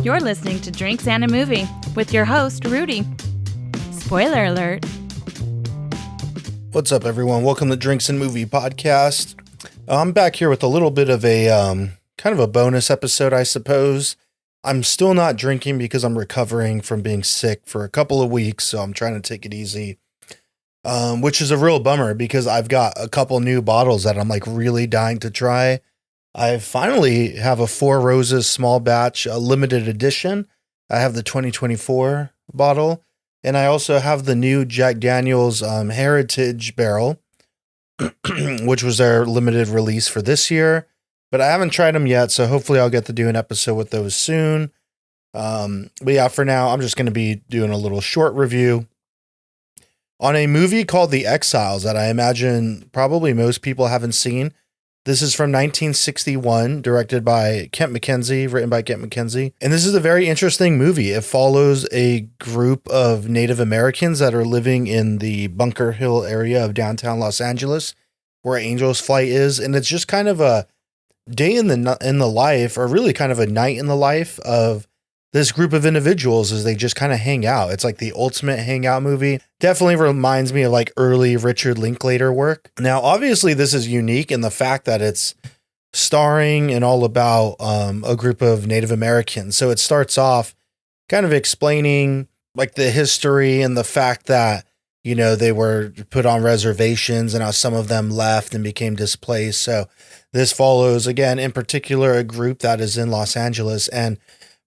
You're listening to Drinks and a Movie with your host, Rudy. Spoiler alert. What's up, everyone? Welcome to Drinks and Movie Podcast. I'm back here with a little bit of a kind of a bonus episode, I suppose. I'm still not drinking because I'm recovering from being sick for a couple of weeks, so I'm trying to take it easy, which is a real bummer because I've got a couple new bottles that I'm like really dying to try. I finally have a Four Roses small batch, a limited edition. I have the 2024 bottle, and I also have the new Jack Daniel's Heritage barrel, which was their limited release for this year. But I haven't tried them yet, so hopefully I'll get to do an episode with those soon. But yeah, for now, I'm just going to be doing a little short review on a movie called The Exiles that I imagine probably most people haven't seen. This is from 1961, directed by Kent McKenzie, written by Kent McKenzie. And this is a very interesting movie. It follows a group of Native Americans that are living in the Bunker Hill area of downtown Los Angeles, where Angel's Flight is. And it's just kind of a day in the life, or really kind of a night in the life of this group of individuals as they just kind of hang out. It's like the ultimate hangout movie. Definitely reminds me of like early Richard Linklater work. Now, obviously, this is unique in the fact that it's starring and all about a group of Native Americans. So it starts off kind of explaining like the history and the fact that, you know, they were put on reservations and how some of them left and became displaced. So this follows, again, in particular, a group that is in Los Angeles. And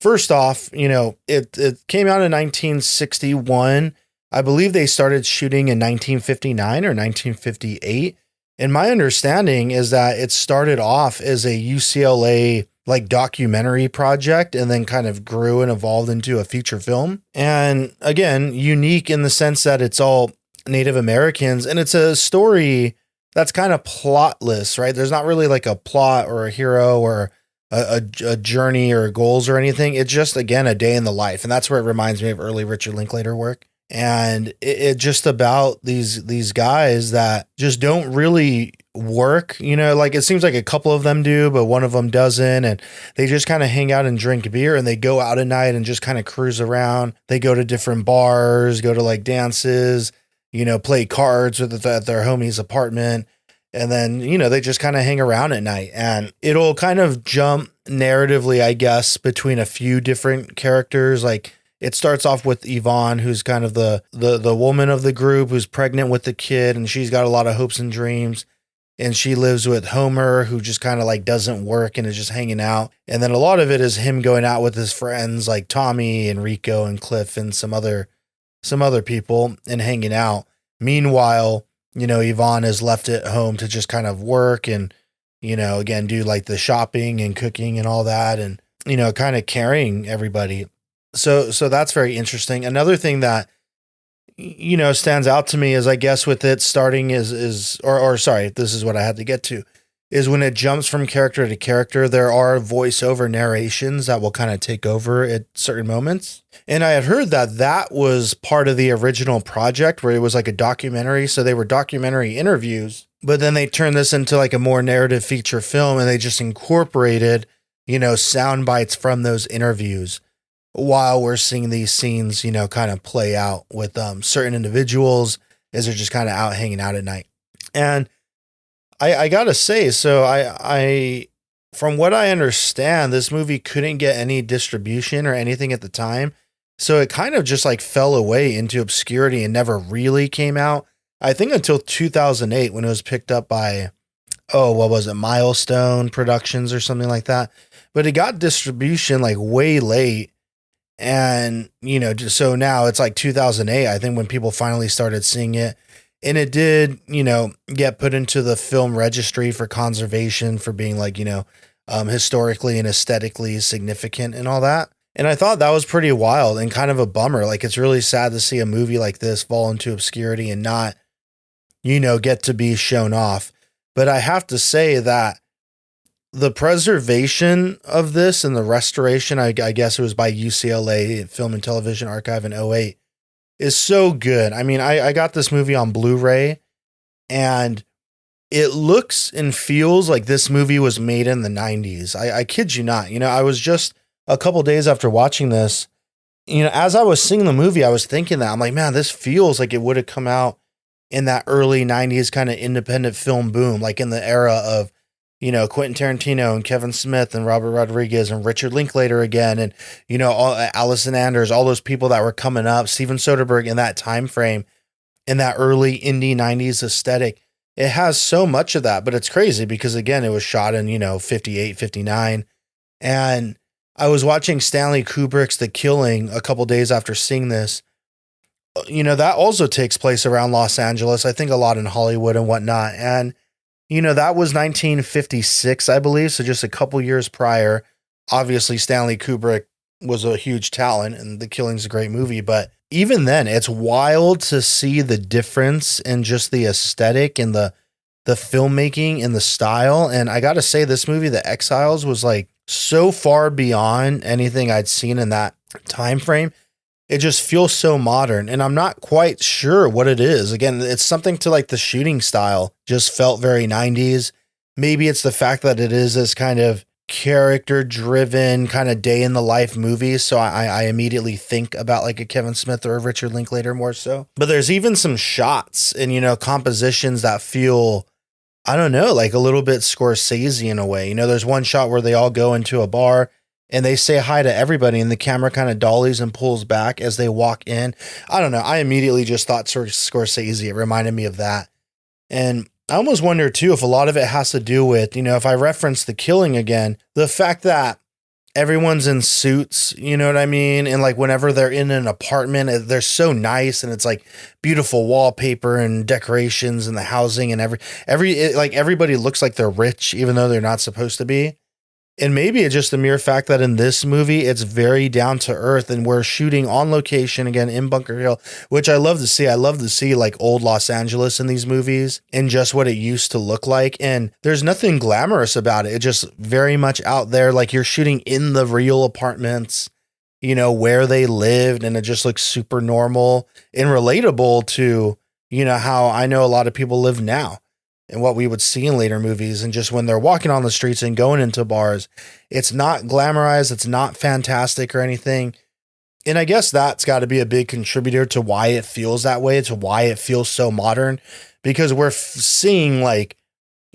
first off, you know, it came out in 1961. I believe they started shooting in 1959 or 1958. And my understanding is that it started off as a UCLA like documentary project and then kind of grew and evolved into a feature film. And again, unique in the sense that it's all Native Americans and it's a story that's kind of plotless, right? There's not really like a plot or a hero or a journey or goals or anything. It's just, again, a day in the life. And that's where it reminds me of early Richard Linklater work. And it just about these guys that just don't really work, you know, like it seems like a couple of them do, but one of them doesn't. And they just kind of hang out and drink beer and they go out at night and just kind of cruise around. They go to different bars, go to like dances, you know, play cards at their homie's apartment. And then, you know, they just kind of hang around at night and it'll kind of jump narratively, I guess, between a few different characters. Like it starts off with Yvonne, who's kind of the woman of the group who's pregnant with the kid and she's got a lot of hopes and dreams. And she lives with Homer, who just kind of like doesn't work and is just hanging out. And then a lot of it is him going out with his friends like Tommy and Rico and Cliff and some other people and hanging out. Meanwhile, you know, Yvonne is left at home to just kind of work and, you know, again, do like the shopping and cooking and all that and, you know, kind of carrying everybody. So that's very interesting. Another thing that, you know, stands out to me is, I guess, with it starting this is what I had to get to, is when it jumps from character to character, there are voiceover narrations that will kind of take over at certain moments. And I had heard that was part of the original project where it was like a documentary. So they were documentary interviews, but then they turned this into like a more narrative feature film and they just incorporated, you know, sound bites from those interviews while we're seeing these scenes, you know, kind of play out with certain individuals as they're just kind of out hanging out at night. And I gotta say, so I from what I understand, this movie couldn't get any distribution or anything at the time. So it kind of just like fell away into obscurity and never really came out. I think until 2008 when it was picked up by, what was it? Milestone Productions or something like that. But it got distribution like way late. And, you know, just so now it's like 2008, I think, when people finally started seeing it. And it did, you know, get put into the film registry for conservation for being like, you know, historically and aesthetically significant and all that. And I thought that was pretty wild and kind of a bummer. Like, it's really sad to see a movie like this fall into obscurity and not, you know, get to be shown off. But I have to say that the preservation of this and the restoration, I guess it was by UCLA Film and Television Archive in 2008, is so good. I mean, I got this movie on Blu-ray and it looks and feels like this movie was made in the 90s. I kid you not. You know, I was just a couple days after watching this, as I was seeing the movie, I was thinking that I'm like, man, this feels like it would have come out in that early 90s kind of independent film boom, like in the era of, Quentin Tarantino and Kevin Smith and Robert Rodriguez and Richard Linklater again. And, Allison Anders, all those people that were coming up, Steven Soderbergh in that time frame, in that early indie 90s aesthetic. It has so much of that, but it's crazy because again, it was shot in, 58, 59. And I was watching Stanley Kubrick's The Killing a couple days after seeing this. That also takes place around Los Angeles. I think a lot in Hollywood and whatnot. And, that was 1956, I believe. So just a couple years prior. Obviously, Stanley Kubrick was a huge talent and The Killing's a great movie. But even then, it's wild to see the difference in just the aesthetic and the filmmaking and the style. And I got to say, this movie, The Exiles, was like so far beyond anything I'd seen in that time frame. It just feels so modern, and I'm not quite sure what it is. Again, it's something to like the shooting style just felt very 90s. Maybe it's the fact that it is this kind of character driven kind of day in the life movie. So I immediately think about like a Kevin Smith or a Richard Linklater more so. But there's even some shots and, compositions that feel, I don't know, like a little bit Scorsese in a way. There's one shot where they all go into a bar and they say hi to everybody and the camera kind of dollies and pulls back as they walk in. I don't know. I immediately just thought Scorsese. It reminded me of that. And I almost wonder too, if a lot of it has to do with, if I reference The Killing again, the fact that everyone's in suits, you know what I mean? And like whenever they're in an apartment, they're so nice and it's like beautiful wallpaper and decorations and the housing and everybody looks like they're rich, even though they're not supposed to be. And maybe it's just the mere fact that in this movie, it's very down to earth and we're shooting on location again in Bunker Hill, which I love to see. I love to see like old Los Angeles in these movies and just what it used to look like. And there's nothing glamorous about it. It's just very much out there. Like you're shooting in the real apartments, where they lived. And it just looks super normal and relatable to, how I know a lot of people live now. And what we would see in later movies. And just when they're walking on the streets and going into bars, it's not glamorized. It's not fantastic or anything. And I guess that's got to be a big contributor to why it feels that way. To why it feels so modern, because we're seeing like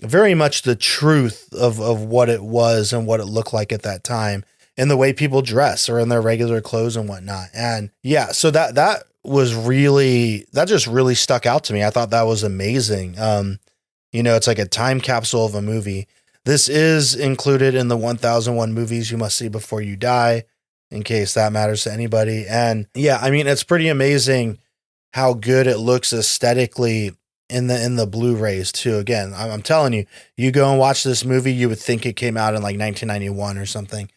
very much the truth of what it was and what it looked like at that time and the way people dress or in their regular clothes and whatnot. And yeah, so that just really stuck out to me. I thought that was amazing. It's like a time capsule of a movie. This is included in the 1001 movies you must see before you die, in case that matters to anybody. And yeah, I mean, it's pretty amazing how good it looks aesthetically in the Blu-rays too. Again, I'm telling you, you go and watch this movie, you would think it came out in like 1991 or something.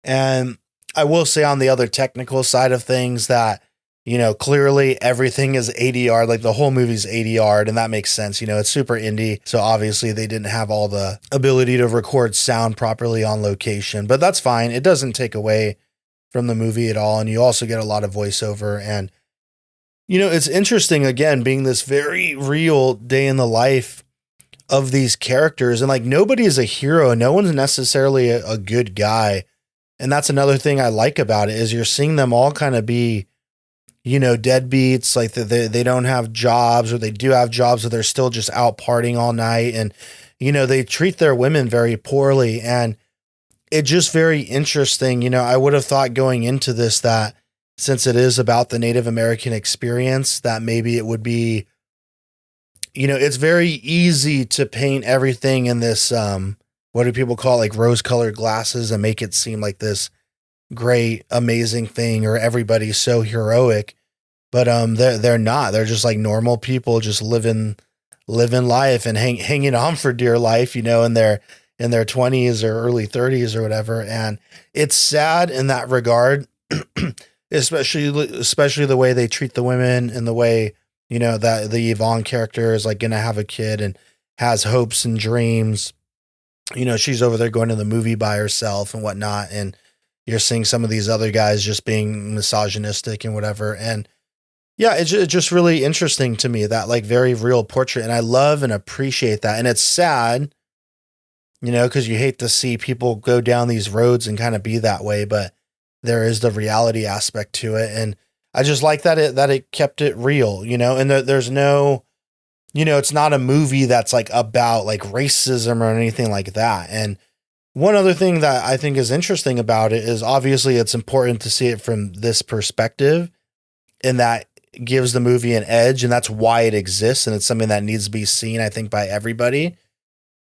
And I will say on the other technical side of things that, clearly everything is ADR, like the whole movie's ADR'd, and that makes sense. It's super indie. So obviously they didn't have all the ability to record sound properly on location, but that's fine. It doesn't take away from the movie at all. And you also get a lot of voiceover. And, it's interesting, again, being this very real day in the life of these characters. And like, nobody is a hero. No one's necessarily a good guy. And that's another thing I like about it is you're seeing them all kind of be, deadbeats, like they don't have jobs, or they do have jobs, but they're still just out partying all night. And, they treat their women very poorly. And it's just very interesting. I would have thought going into this that since it is about the Native American experience, that maybe it would be, it's very easy to paint everything in this, what do people call it, like rose-colored glasses, and make it seem like this great, amazing thing, or everybody's so heroic, but they're not. They're just like normal people, just living life and hanging on for dear life, in their 20s or early 30s or whatever. And it's sad in that regard, especially the way they treat the women and the way, that the Yvonne character is like going to have a kid and has hopes and dreams. She's over there going to the movie by herself and whatnot. And you're seeing some of these other guys just being misogynistic and whatever. And yeah, it's just really interesting to me, that like very real portrait. And I love and appreciate that. And it's sad, because you hate to see people go down these roads and kind of be that way, but there is the reality aspect to it. And I just like that it kept it real, and there's no, it's not a movie that's like about like racism or anything like that. And one other thing that I think is interesting about it is obviously it's important to see it from this perspective, and that gives the movie an edge, and that's why it exists. And it's something that needs to be seen, I think, by everybody.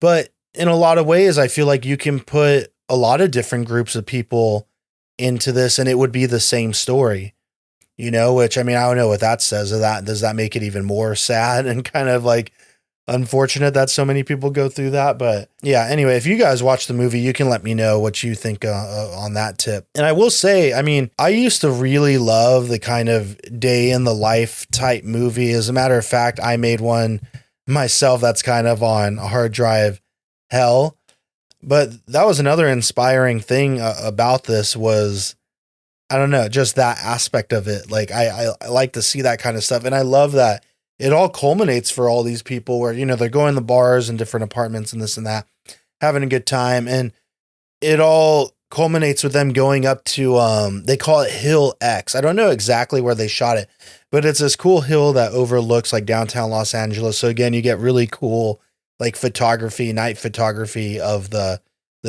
But in a lot of ways, I feel like you can put a lot of different groups of people into this and it would be the same story, which, I mean, I don't know what that says. Does that make it even more sad and kind of like unfortunate that so many people go through that? But yeah, anyway, if you guys watch the movie, you can let me know what you think on that tip. And I will say, I mean, I used to really love the kind of day in the life type movie. As a matter of fact, I made one myself that's kind of on a hard drive hell. But that was another inspiring thing about this was, I don't know, just that aspect of it. Like I like to see that kind of stuff. And I love that it all culminates for all these people where, they're going to bars and different apartments and this and that, having a good time. And it all culminates with them going up to, they call it Hill X. I don't know exactly where they shot it, but it's this cool hill that overlooks like downtown Los Angeles. So again, you get really cool like photography, night photography of the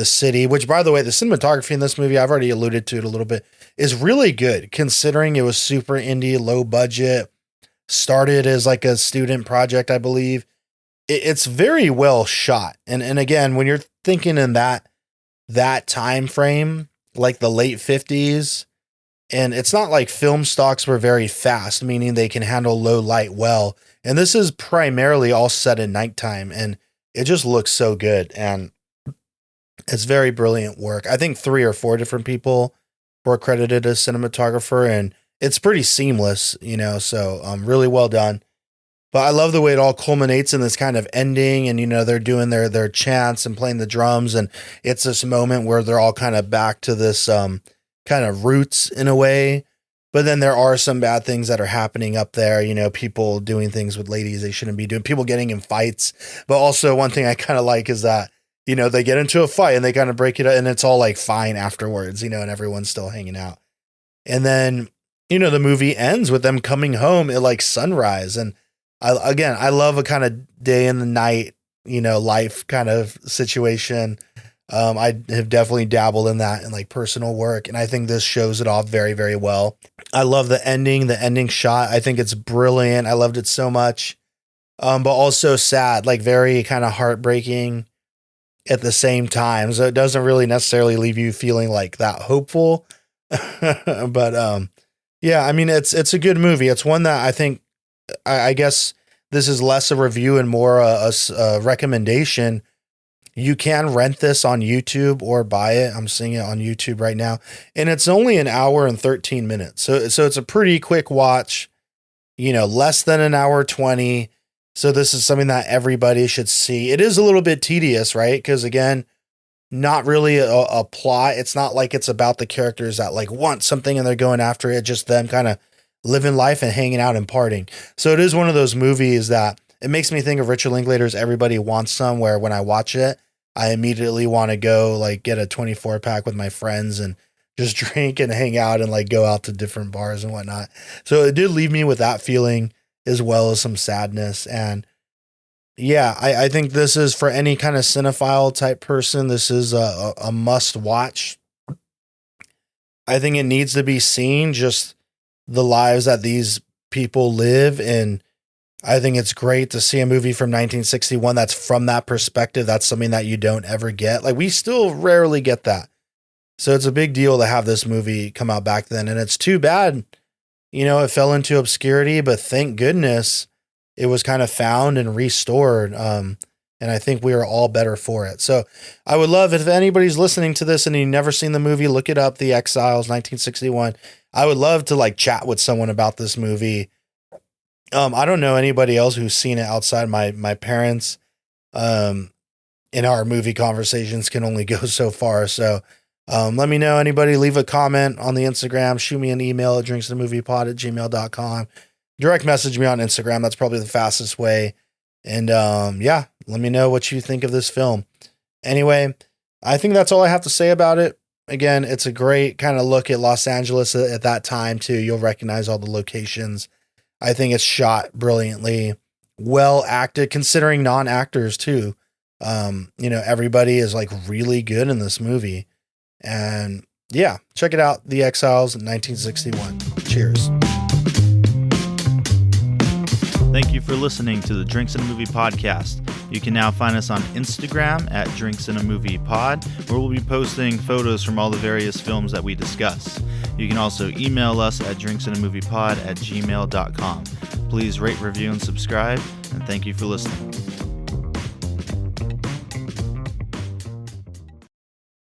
city, which, by the way, the cinematography in this movie, I've already alluded to it a little bit, is really good considering it was super indie, low budget, started as like a student project, I believe. It's very well shot. And again, when you're thinking in that time frame, like the late 50s, and it's not like film stocks were very fast, meaning they can handle low light well. And this is primarily all set in nighttime, and it just looks so good. And it's very brilliant work. I think 3 or 4 different people were credited as cinematographer, and it's pretty seamless, so really well done. But I love the way it all culminates in this kind of ending, and, they're doing their chants and playing the drums, and it's this moment where they're all kind of back to this kind of roots in a way. But then there are some bad things that are happening up there, people doing things with ladies they shouldn't be doing, people getting in fights. But also one thing I kind of like is that, they get into a fight and they kind of break it up and it's all like fine afterwards, and everyone's still hanging out. And then, the movie ends with them coming home at like sunrise. And I love a kind of day in the night, life kind of situation. I have definitely dabbled in that in like personal work. And I think this shows it off very, very well. I love the ending shot. I think it's brilliant. I loved it so much. But also sad, like very kind of heartbreaking at the same time. So it doesn't really necessarily leave you feeling like that hopeful. But yeah, I mean, it's a good movie. It's one that I think, I guess this is less a review and more a recommendation. You can rent this on YouTube or buy it. I'm seeing it on YouTube right now, and it's only an hour and 13 minutes. So it's a pretty quick watch, less than an hour 20. So this is something that everybody should see. It is a little bit tedious, right? Because again, not really a plot. It's not like it's about the characters that like want something and they're going after it. Just them kind of living life and hanging out and partying. So it is one of those movies that it makes me think of Richard Linklater's Everybody Wants Some, where when I watch it, I immediately want to go like get a 24 pack with my friends and just drink and hang out and like go out to different bars and whatnot. So it did leave me with that feeling as well as some sadness. And yeah, I think this is for any kind of cinephile type person. This is a must watch. I think it needs to be seen, just the lives that these people live. And I think it's great to see a movie from 1961 that's from that perspective. That's something that you don't ever get. Like, we still rarely get that. So it's a big deal to have this movie come out back then. And it's too bad, it fell into obscurity, but thank goodness it was kind of found and restored. And I think we are all better for it. So I would love, if anybody's listening to this and you've never seen the movie, look it up, The Exiles, 1961. I would love to like chat with someone about this movie. I don't know anybody else who's seen it outside my parents. In our movie conversations can only go so far. So let me know, anybody, leave a comment on the Instagram, shoot me an email at drinksandmoviepod@gmail.com. Direct message me on Instagram. That's probably the fastest way. And yeah, let me know what you think of this film. Anyway, I think that's all I have to say about it. Again, it's a great kind of look at Los Angeles at that time too. You'll recognize all the locations. I think it's shot brilliantly, well acted, considering non-actors too. Everybody is like really good in this movie. And yeah, check it out. The Exiles in 1961. Cheers. Thank you for listening to the Drinks in a Movie podcast. You can now find us on Instagram at Drinks in a Movie Pod, where we'll be posting photos from all the various films that we discuss. You can also email us at drinksinAmoviepod@gmail.com. Please rate, review, and subscribe, and thank you for listening.